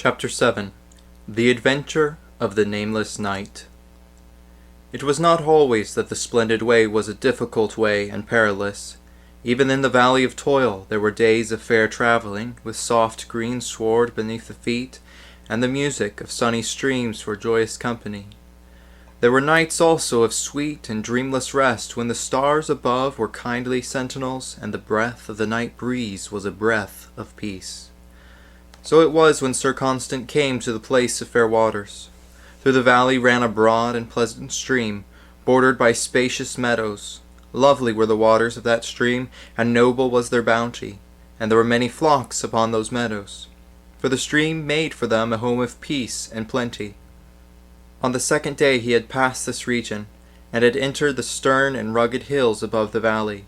Chapter 7 The Adventure of the Nameless Knight. It was not always that the splendid way was a difficult way and perilous. Even in the Valley of Toil there were days of fair travelling, with soft green sward beneath the feet, and the music of sunny streams for joyous company. There were nights also of sweet and dreamless rest, when the stars above were kindly sentinels, and the breath of the night breeze was a breath of peace. So it was when Sir Constant came to the place of fair waters. Through the valley ran a broad and pleasant stream, bordered by spacious meadows. Lovely were the waters of that stream, and noble was their bounty, and there were many flocks upon those meadows. For the stream made for them a home of peace and plenty. On the second day he had passed this region, and had entered the stern and rugged hills above the valley.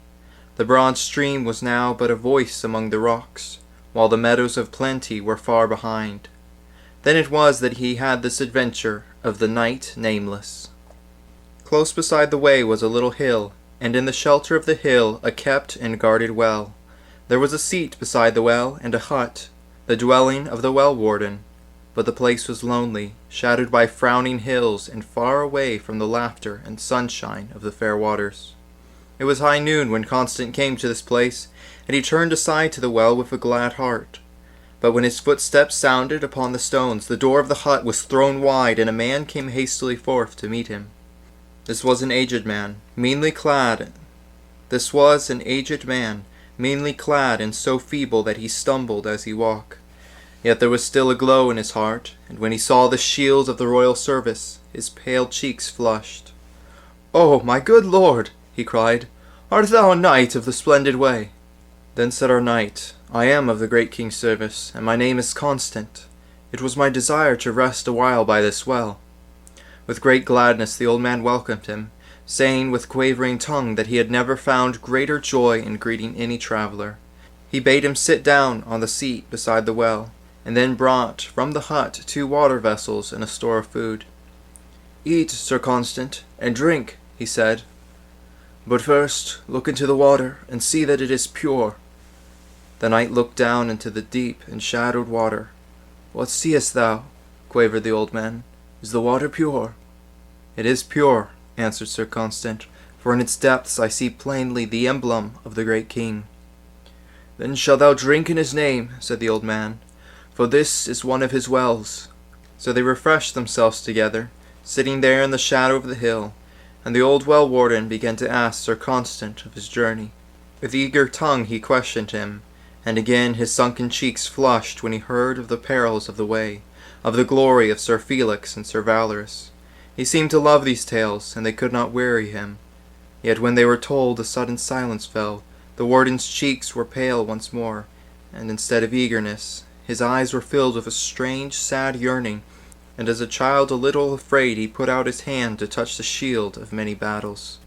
The broad stream was now but a voice among the rocks, while the meadows of plenty were far behind. Then it was that he had this adventure of the Knight Nameless. Close beside the way was a little hill, and in the shelter of the hill a kept and guarded well. There was a seat beside the well, and a hut, the dwelling of the well-warden. But the place was lonely, shadowed by frowning hills, and far away from the laughter and sunshine of the fair waters. It was high noon when Constant came to this place, and he turned aside to the well with a glad heart. But when his footsteps sounded upon the stones, the door of the hut was thrown wide, and a man came hastily forth to meet him. This was an aged man, meanly clad, and so feeble that he stumbled as he walked. Yet there was still a glow in his heart, and when he saw the shields of the royal service, his pale cheeks flushed. "Oh, my good lord," he cried, "art thou a knight of the splendid way?" Then said our knight, "I am of the great king's service, and my name is Constant. It was my desire to rest a while by this well." With great gladness the old man welcomed him, saying with quavering tongue that he had never found greater joy in greeting any traveller. He bade him sit down on the seat beside the well, and then brought from the hut 2 water vessels and a store of food. "Eat, Sir Constant, and drink," he said. "But first look into the water, and see that it is pure." The knight looked down into the deep and shadowed water. "What seest thou?" quavered the old man. "Is the water pure?" "It is pure," answered Sir Constant, "for in its depths I see plainly the emblem of the great king." "Then shalt thou drink in his name," said the old man, "for this is one of his wells." So they refreshed themselves together, sitting there in the shadow of the hill, and the old well-warden began to ask Sir Constant of his journey. With eager tongue he questioned him, and again his sunken cheeks flushed when he heard of the perils of the way, of the glory of Sir Felix and Sir Valorous. He seemed to love these tales, and they could not weary him. Yet when they were told, a sudden silence fell. The warden's cheeks were pale once more, and instead of eagerness, his eyes were filled with a strange, sad yearning, and as a child a little afraid he put out his hand to touch the shield of many battles.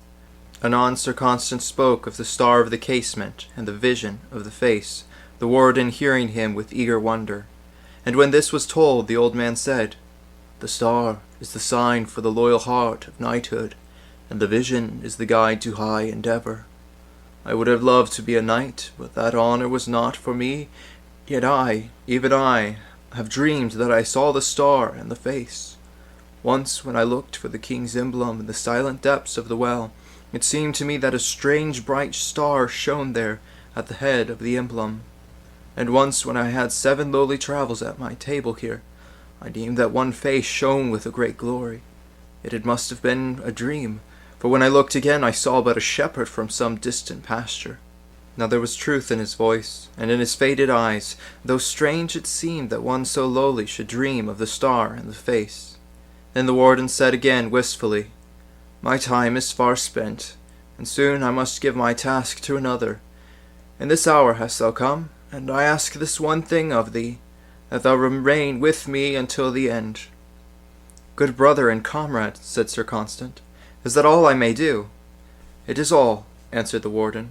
Anon Sir Constant spoke of the star of the casement and the vision of the face, the warden hearing him with eager wonder. And when this was told, the old man said, "The star is the sign for the loyal heart of knighthood, and the vision is the guide to high endeavour. I would have loved to be a knight, but that honour was not for me. Yet I, even I, have dreamed that I saw the star and the face. Once when I looked for the king's emblem in the silent depths of the well, it seemed to me that a strange bright star shone there at the head of the emblem. And once when I had 7 lowly travels at my table here, I deemed that one face shone with a great glory. Yet it must have been a dream, for when I looked again I saw but a shepherd from some distant pasture." Now there was truth in his voice, and in his faded eyes, though strange it seemed that one so lowly should dream of the star and the face. Then the warden said again wistfully, "My time is far spent, and soon I must give my task to another. In this hour hast thou come, and I ask this one thing of thee, that thou remain with me until the end." "Good brother and comrade," said Sir Constant, "is that all I may do?" "It is all," answered the warden.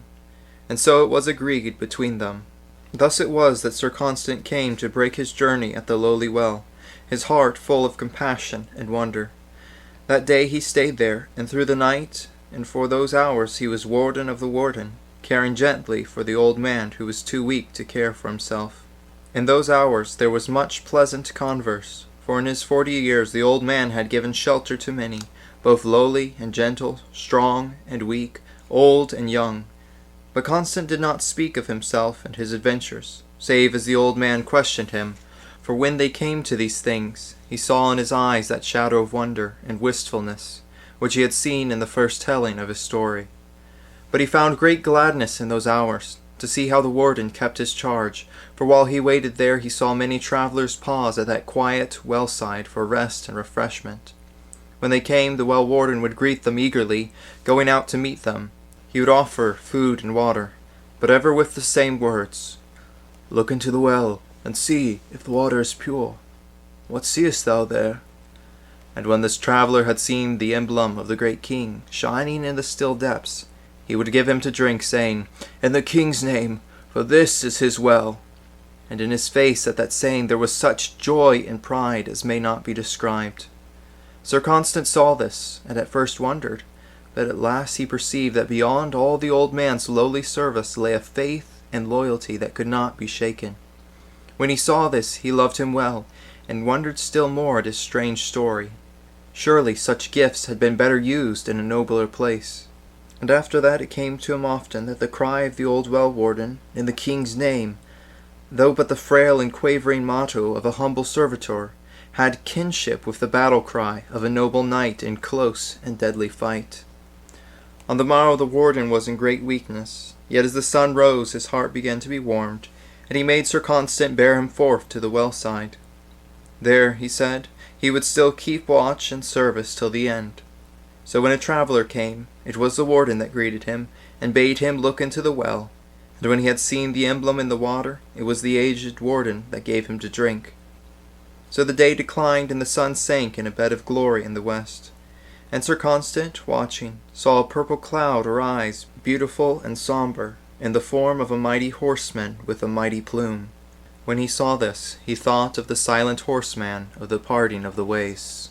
And so it was agreed between them. Thus it was that Sir Constant came to break his journey at the lowly well, his heart full of compassion and wonder. That day he stayed there, and through the night, and for those hours he was warden of the warden, caring gently for the old man who was too weak to care for himself. In those hours there was much pleasant converse, for in his 40 years the old man had given shelter to many, both lowly and gentle, strong and weak, old and young. But Constant did not speak of himself and his adventures, save as the old man questioned him, for when they came to these things, he saw in his eyes that shadow of wonder and wistfulness, which he had seen in the first telling of his story. But he found great gladness in those hours, to see how the warden kept his charge, for while he waited there he saw many travellers pause at that quiet well-side for rest and refreshment. When they came, the well-warden would greet them eagerly, going out to meet them. He would offer food and water, but ever with the same words, "Look into the well, and see if the water is pure. What seest thou there?" And when this traveller had seen the emblem of the great king shining in the still depths, he would give him to drink, saying, "In the king's name, for this is his well." And in his face at that saying there was such joy and pride as may not be described. Sir Constant saw this, and at first wondered, but at last he perceived that beyond all the old man's lowly service lay a faith and loyalty that could not be shaken. When he saw this, he loved him well, and wondered still more at his strange story. Surely such gifts had been better used in a nobler place. And after that it came to him often that the cry of the old well-warden, "In the king's name," though but the frail and quavering motto of a humble servitor, had kinship with the battle-cry of a noble knight in close and deadly fight. On the morrow the warden was in great weakness, yet as the sun rose his heart began to be warmed, and he made Sir Constant bear him forth to the well-side. There, he said, he would still keep watch and service till the end. So when a traveller came, it was the warden that greeted him, and bade him look into the well, and when he had seen the emblem in the water, it was the aged warden that gave him to drink. So the day declined, and the sun sank in a bed of glory in the west. And Sir Constant, watching, saw a purple cloud arise, beautiful and sombre, in the form of a mighty horseman with a mighty plume. When he saw this, he thought of the silent horseman of the parting of the ways.